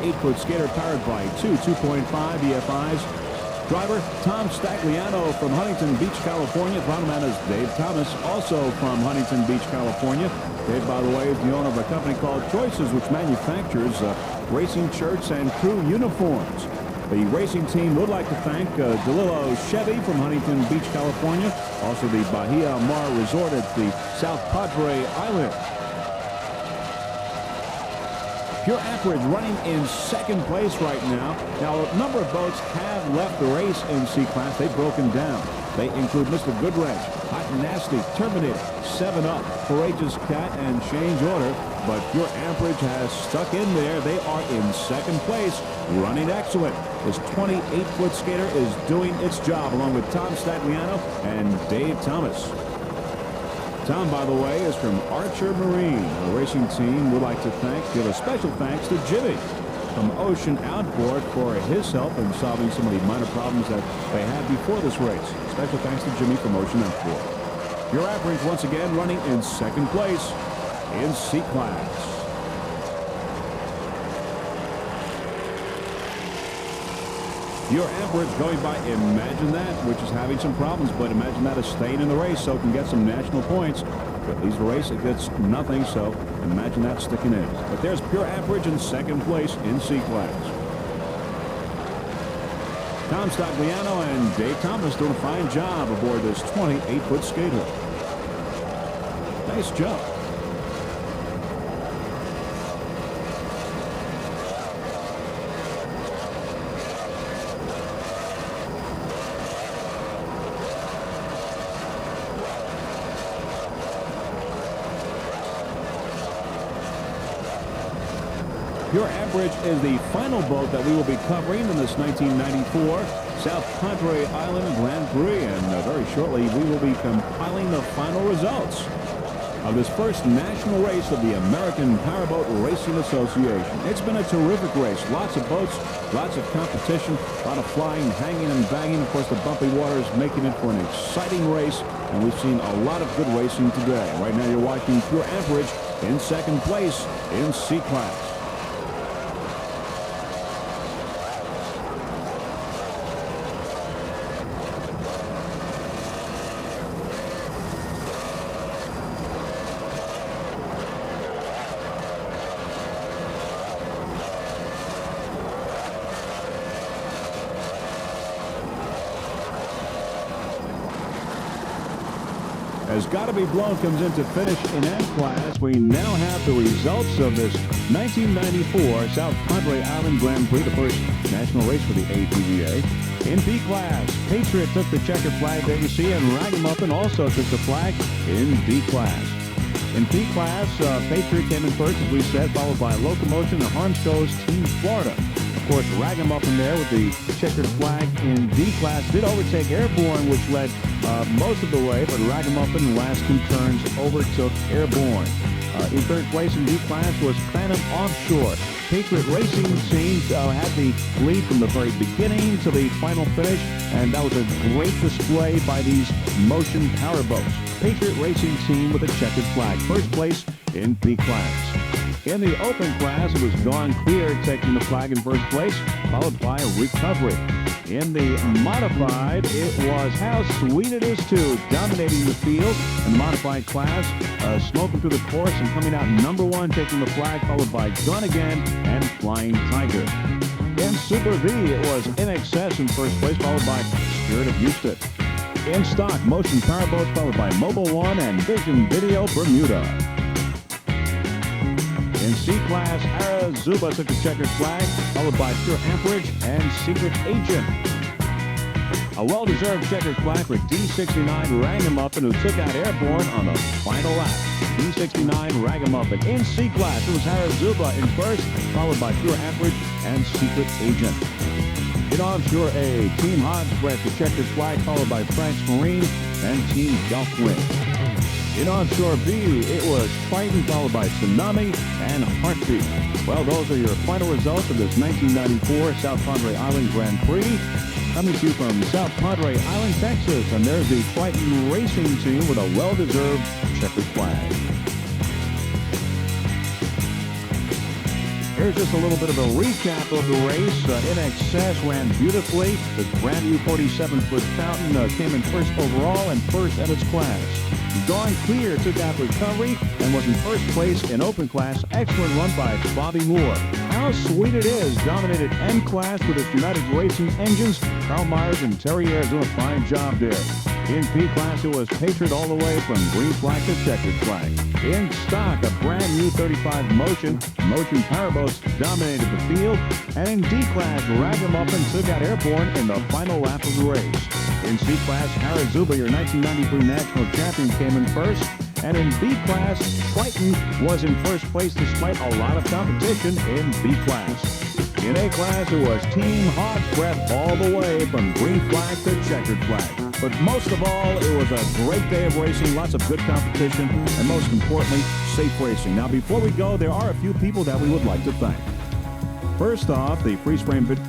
8-foot skater powered by two 2.5 EFIs. Driver Tom Stagliano from Huntington Beach, California. Frontman is Dave Thomas, also from Huntington Beach, California. Dave, by the way, is the owner of a company called Choices, which manufactures racing shirts and crew uniforms. The racing team would like to thank DeLillo Chevy from Huntington Beach, California. Also the Bahia Mar Resort at the South Padre Island. Pure Amperage running in second place right now. Now, a number of boats have left the race in C-Class. They've broken down. They include Mr. Goodwrench, Hot and Nasty, Terminator, 7-Up, Courageous Cat, and Change Order. But Pure Amperage has stuck in there. They are in second place, running excellent. This 28-foot skater is doing its job, along with Tom Stagliano and Dave Thomas. Tom, by the way, is from Archer Marine. The racing team would like to give a special thanks to Jimmy from Ocean Outboard for his help in solving some of the minor problems that they had before this race. Special thanks to Jimmy from Ocean Outboard. Pure Amperage once again running in second place in C-Class. Pure Amperage going by Imagine That, which is having some problems, but Imagine That is staying in the race, so can get some national points. But leaves the race, it gets nothing, so Imagine That sticking in. But there's Pure Amperage in second place in C-Class. Tom Stagliano and Dave Thomas doing a fine job aboard this 28-foot skater. Nice job. Pure Amperage is the final boat that we will be covering in this 1994 South Padre Island Grand Prix, and very shortly we will be compiling the final results of this first national race of the American Powerboat Racing Association. It's been a terrific race. Lots of boats, lots of competition, a lot of flying, hanging, and bagging. Of course, the bumpy water is making it for an exciting race, and we've seen a lot of good racing today. Right now you're watching Pure Amperage in second place in C-Class. As Gotta Be Blown comes into finish in M-Class, we now have the results of this 1994 South Padre Island Grand Prix, the first national race for the APVA. In B-Class, Patriot took the checkered flag there you see, and Ragamuffin also took the flag in B-Class. In B-Class, Patriot came in first, as we said, followed by Locomotion and Harmsco's Team Florida. Of course, Ragamuffin there with the checkered flag in D-Class did overtake Airborne, which led most of the way, but Ragamuffin last two turns overtook Airborne. In third place in D-Class was Phantom Offshore. Patriot Racing Team had the lead from the very beginning to the final finish, and that was a great display by these motion powerboats. Patriot Racing Team with a checkered flag. First place in B-Class. In the open class, it was Dawn Clear taking the flag in first place, followed by Recovery. In the modified, it was How Sweet It Is To dominating the field in the modified class, smoking through the course and coming out number one, taking the flag, followed by Gone Again and Flying Tiger. In Super V, it was In Excess in first place, followed by Spirit of Houston. In stock, Motion Powerboats, followed by Mobile One and Vision Video Bermuda. In C-Class, Arazuba took the checkered flag, followed by Pure Amperage and Secret Agent. A well-deserved checkered flag for D69 Ragamuffin, who took out Airborne on the final lap. D69 Ragamuffin. In C-Class, it was Arazuba in first, followed by Pure Amperage and Secret Agent. In Offshore A, Team Hodge the checkered flag, followed by Frank's Marine and Team Gulfwind. In Offshore B, it was Triton, followed by Tsunami and Heartbeat. Well, those are your final results of this 1994 South Padre Island Grand Prix. Coming to you from South Padre Island, Texas, and there's the Triton Racing Team with a well-deserved checkered flag. Here's just a little bit of a recap of the race. In Excess ran beautifully. The brand new 47-foot Fountain came in first overall and first at its class. Gone Clear took out Recovery and was in first place in Open Class. Excellent run by Bobby Moore. How Sweet It Is dominated M Class with its United Racing engines. Carl Myers and Terry Ayers doing a fine job there. In P Class, it was Patriot all the way from green flag to checkered flag. In Stock, a brand new 35 Motion Powerboats dominated the field. And in D Class, Ragamuffin took out Airborne in the final lap of the race. In C Class, Harazuba, your 1993 national champion, came in first. And in B Class, Triton was in first place despite a lot of competition in B Class. In A Class, it was Team Hog's Breath all the way from green flag to checkered flag. But most of all, it was a great day of racing, lots of good competition, and most importantly, safe racing. Now, before we go, there are a few people that we would like to thank. First off, the Freeze Frame Video.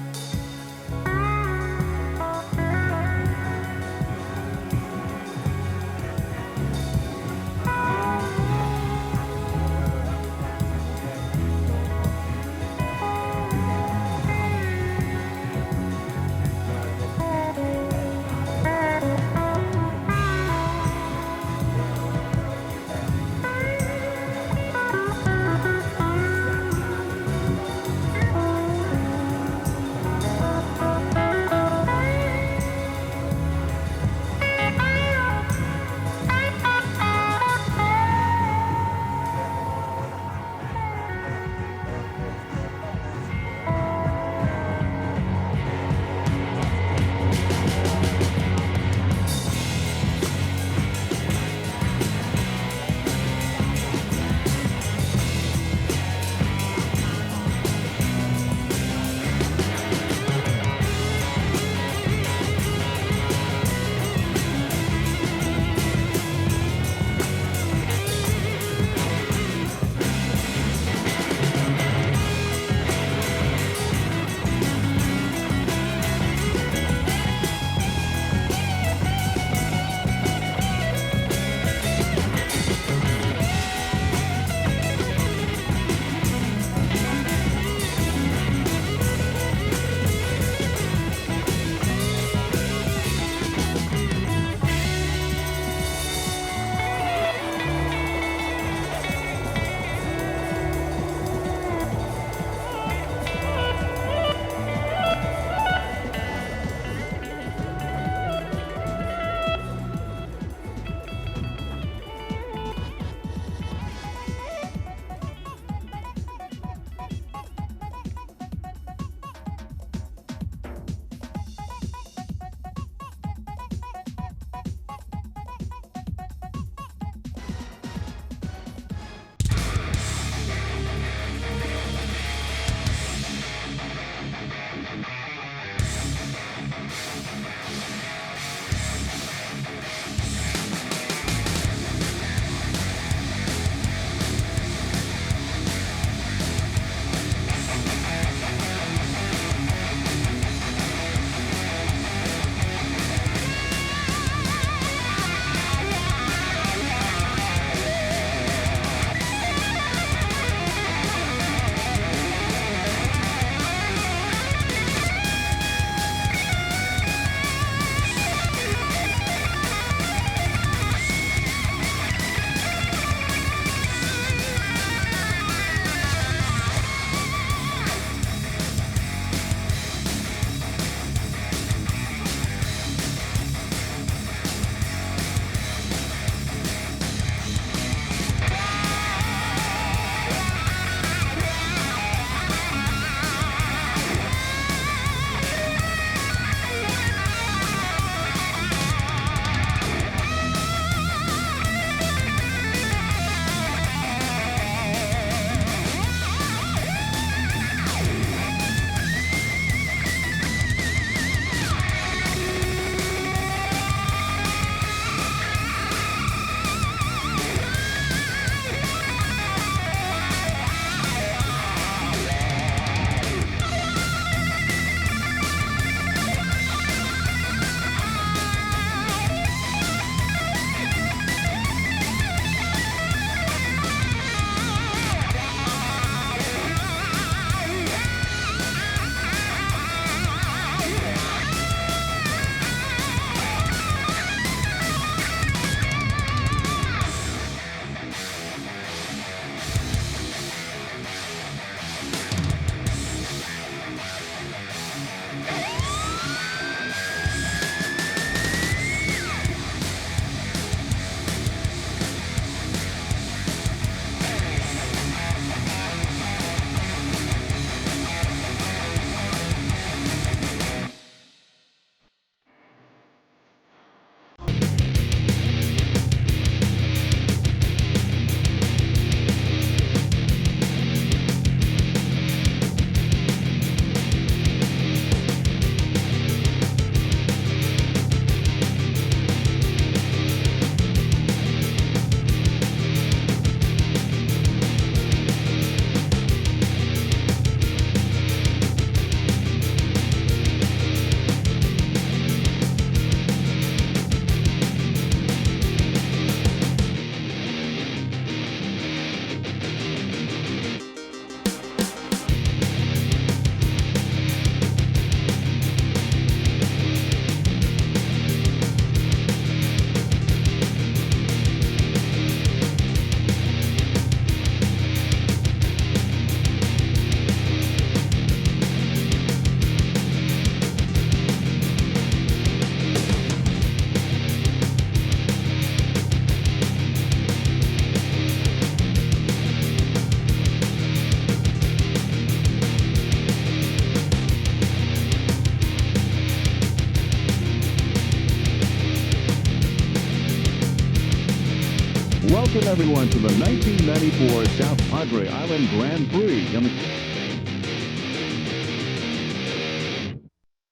welcome everyone to the 1994 South Padre Island Grand Prix.